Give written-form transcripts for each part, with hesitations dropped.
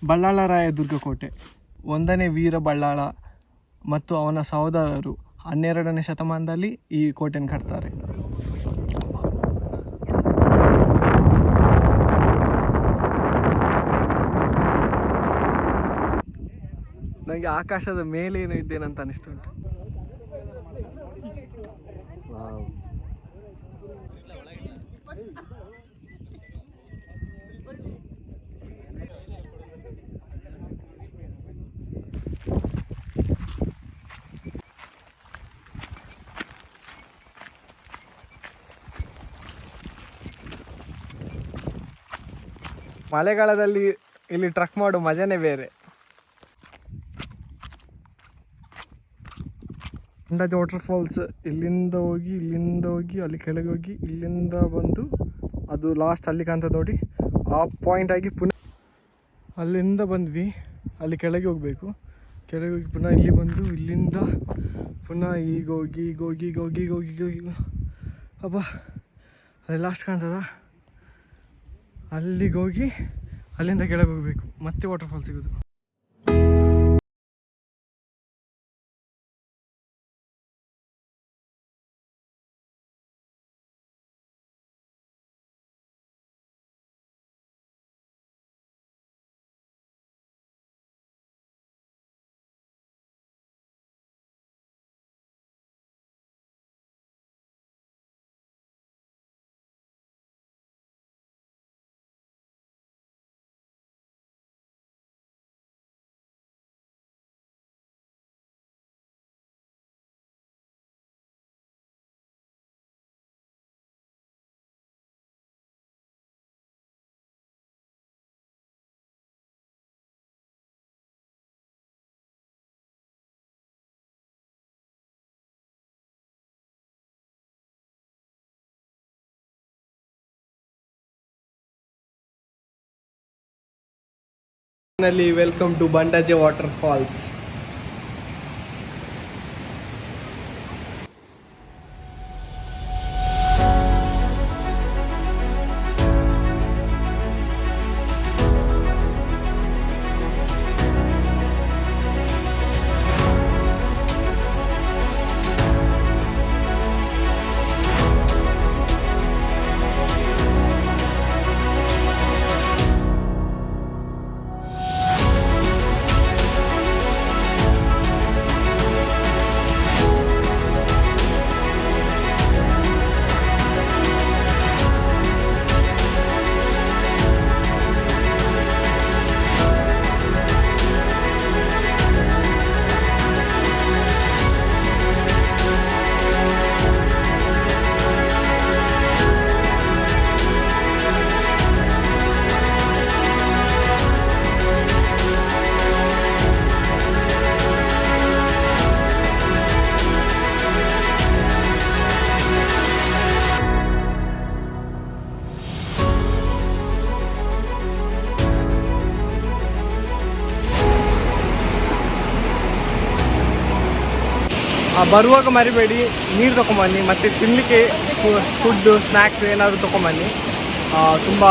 ಬಳ್ಳಾಳರಾಯದುರ್ಗ ಕೋಟೆ 1ನೇ ವೀರ ಬಳ್ಳಾಳ ಮತ್ತು ಅವನ ಸಹೋದರರು 12ನೇ ಶತಮಾನದಲ್ಲಿ ಈ ಕೋಟೆಯನ್ನು ಕಟ್ತಾರೆ. ನನಗೆ ಆಕಾಶದ ಮೇಲೇನೋ ಇದ್ದೇನಂತ ಅನಿಸ್ತುಂಟು. ಮಳೆಗಾಲದಲ್ಲಿ ಇಲ್ಲಿ ಟ್ರಕ್ ಮಾಡೋ ಮಜಾನೇ ಬೇರೆ. ಅಂಡಾಜೆ ವಾಟರ್ ಫಾಲ್ಸ್ ಇಲ್ಲಿಂದ ಹೋಗಿ ಅಲ್ಲಿ ಕೆಳಗೆ ಹೋಗಿ ಇಲ್ಲಿಂದ ಬಂದು ಅದು ಲಾಸ್ಟ್ ಅಲ್ಲಿ ಕಾಣ್ತದೆ ನೋಡಿ, ಆ ಪಾಯಿಂಟ್ ಆಗಿ ಪುನಃ ಅಲ್ಲಿಂದ ಬಂದ್ವಿ. ಅಲ್ಲಿ ಕೆಳಗೆ ಹೋಗಬೇಕು, ಕೆಳಗೆ ಹೋಗಿ ಪುನಃ ಇಲ್ಲಿ ಬಂದು ಇಲ್ಲಿಂದ ಪುನಃ ಈಗ ಹೋಗಿ ಅಬ್ಬ ಅಲ್ಲಿ ಲಾಸ್ಟ್ ಕಾಣ್ತದ, ಅಲ್ಲಿಗೆ ಹೋಗಿ ಅಲ್ಲಿಂದ ಕೆಳಗೆ ಹೋಗಬೇಕು, ಮತ್ತೆ ವಾಟರ್ ಫಾಲ್ ಸಿಗೋದು. Welcome to Bandaje water falls. ಬರುವಾಗ ಮರಿಬೇಡಿ, ನೀರು ತೊಗೊಂಬನ್ನಿ, ಮತ್ತು ತಿನ್ನಲಿಕ್ಕೆ ಫುಡ್ಡು ಸ್ನ್ಯಾಕ್ಸ್ ಏನಾದರೂ ತೊಗೊಂಬನ್ನಿ. ತುಂಬ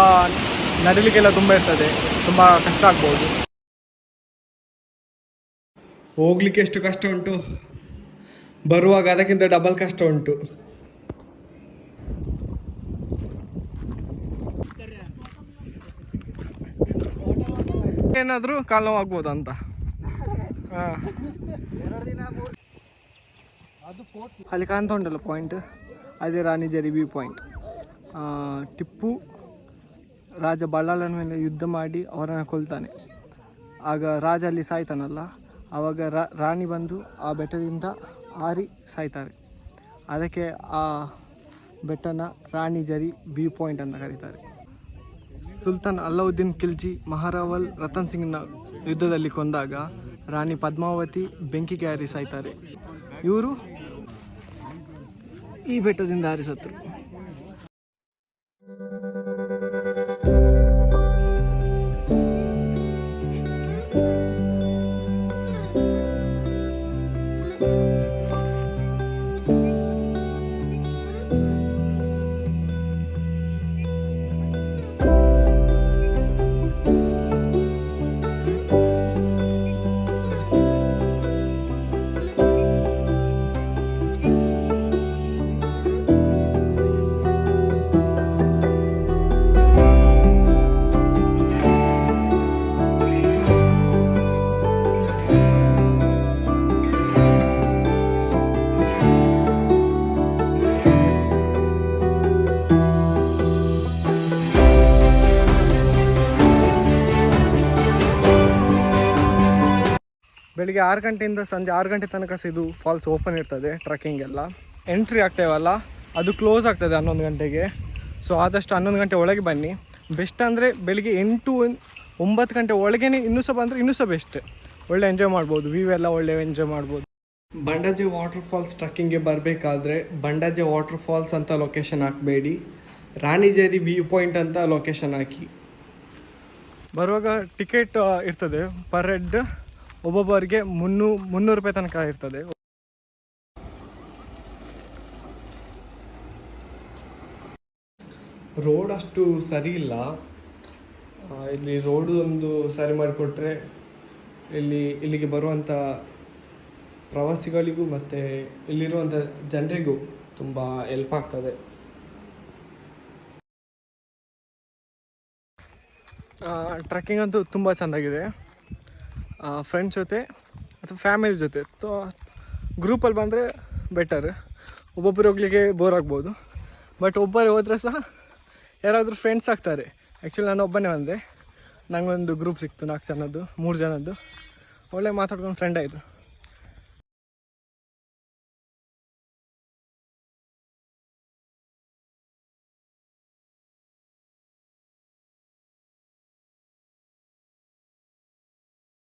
ನಡಿಲಿಕ್ಕೆಲ್ಲ ತುಂಬ ಇರ್ತದೆ, ತುಂಬ ಕಷ್ಟ ಆಗ್ಬೋದು. ಹೋಗ್ಲಿಕ್ಕೆ ಎಷ್ಟು ಕಷ್ಟ ಉಂಟು, ಬರುವಾಗ ಅದಕ್ಕಿಂತ ಡಬಲ್ ಕಷ್ಟ ಉಂಟು. ಏನಾದರೂ ಕಾಲು ನೋವು ಆಗ್ಬೋದು ಅಂತ. ಅಲ್ಲಿ ಕಾಣ್ತಾ ಉಂಟಲ್ಲ ಪಾಯಿಂಟ್, ಅದೇ ರಾಣಿಜರಿ ವ್ಯೂ ಪಾಯಿಂಟ್. ಟಿಪ್ಪು ರಾಜ ಬಳ್ಳಾಳನ ಮೇಲೆ ಯುದ್ಧ ಮಾಡಿ ಅವರನ್ನು ಕೊಲ್ತಾನೆ. ಆಗ ರಾಜ ಅಲ್ಲಿ ಸಾಯ್ತಾನಲ್ಲ, ಆವಾಗ ರಾಣಿ ಬಂದು ಆ ಬೆಟ್ಟದಿಂದ ಹಾರಿ ಸಾಯ್ತಾರೆ. ಅದಕ್ಕೆ ಆ ಬೆಟ್ಟನ ರಾಣಿಜರಿ ವ್ಯೂ ಪಾಯಿಂಟ್ ಅಂತ ಕರೀತಾರೆ. ಸುಲ್ತಾನ್ ಅಲ್ಲಾವುದ್ದೀನ್ ಖಿಲ್ಜಿ ಮಹಾರಾವಲ್ ರತನ್ ಸಿಂಗ್ನ ಯುದ್ಧದಲ್ಲಿ ಕೊಂದಾಗ ರಾಣಿ ಪದ್ಮಾವತಿ ಬೆಂಕಿಗೆ ಹಾರಿ ಸಾಯ್ತಾರೆ. ಇವರು ಈ ಬೆಟ್ಟದಿಂದ ಹಾರಿಸತ್ರು. ಬೆಳಿಗ್ಗೆ 6 ಗಂಟೆಯಿಂದ ಸಂಜೆ 6 ಗಂಟೆ ತನಕ ಸಹ ಇದು ಫಾಲ್ಸ್ ಓಪನ್ ಇರ್ತದೆ. ಟ್ರೆಕ್ಕಿಂಗ್ ಎಲ್ಲ ಎಂಟ್ರಿ ಆಗ್ತೇವಲ್ಲ ಅದು ಕ್ಲೋಸ್ ಆಗ್ತದೆ 11 ಗಂಟೆಗೆ. ಸೊ ಆದಷ್ಟು 11 ಗಂಟೆ ಒಳಗೆ ಬನ್ನಿ. ಬೆಸ್ಟ್ ಅಂದರೆ ಬೆಳಿಗ್ಗೆ 8-9 ಗಂಟೆ ಒಳಗೇ ಇನ್ನೂ ಸಹ ಬಂದರೆ ಇನ್ನೂ ಸಹ ಬೆಸ್ಟ್. ಒಳ್ಳೆ ಎಂಜಾಯ್ ಮಾಡ್ಬೋದು, ವ್ಯೂ ಎಲ್ಲ ಒಳ್ಳೆ ಎಂಜಾಯ್ ಮಾಡ್ಬೋದು. ಬಂಡಾಜೆ ವಾಟರ್ ಫಾಲ್ಸ್ ಟ್ರೆಕ್ಕಿಂಗ್ಗೆ ಬರಬೇಕಾದ್ರೆ ಬಂಡಾಜೆ ವಾಟರ್ ಫಾಲ್ಸ್ ಅಂತ ಲೊಕೇಶನ್ ಹಾಕಬೇಡಿ, ರಾಣಿಜೇರಿ ವ್ಯೂ ಪಾಯಿಂಟ್ ಅಂತ ಲೊಕೇಶನ್ ಹಾಕಿ. ಬರುವಾಗ ಟಿಕೆಟ್ ಇರ್ತದೆ ಪರ್ ಹೆಡ್ ಒಬ್ಬೊಬ್ಬರಿಗೆ 300 ರೂಪಾಯಿ ತನಕ ಇರ್ತದೆ. ರೋಡ್ ಅಷ್ಟು ಸರಿ ಇಲ್ಲ ಇಲ್ಲಿ. ರೋಡು ಒಂದು ಸರಿ ಮಾಡಿಕೊಟ್ರೆ ಇಲ್ಲಿಗೆ ಬರುವಂಥ ಪ್ರವಾಸಿಗಳಿಗೂ ಮತ್ತು ಇಲ್ಲಿರುವಂಥ ಜನರಿಗೂ ತುಂಬ ಹೆಲ್ಪ್ ಆಗ್ತದೆ. ಟ್ರೆಕ್ಕಿಂಗ್ ಅಂತೂ ತುಂಬ ಚೆಂದಾಗಿದೆ. ಫ್ರೆಂಡ್ಸ್ ಜೊತೆ ಅಥವಾ ಫ್ಯಾಮಿಲಿ ಜೊತೆ ಗ್ರೂಪಲ್ಲಿ ಬಂದರೆ ಬೆಟರ್. ಒಬ್ಬೊಬ್ಬರು ಹೋಗ್ಲಿಕ್ಕೆ ಬೋರ್ ಆಗ್ಬೋದು, ಬಟ್ ಒಬ್ಬರೇ ಹೋದರೆ ಸಹ ಯಾರಾದರೂ ಫ್ರೆಂಡ್ಸ್ ಆಗ್ತಾರೆ. ಆ್ಯಕ್ಚುಲಿ ನಾನು ಒಬ್ಬನೇ ಬಂದೆ, ನನಗೊಂದು ಗ್ರೂಪ್ ಸಿಕ್ತು 4 ಜನದ್ದು 3 ಜನದ್ದು. ಒಳ್ಳೆ ಮಾತಾಡ್ಕೊಂಡು ಫ್ರೆಂಡ್ ಆಯಿತು.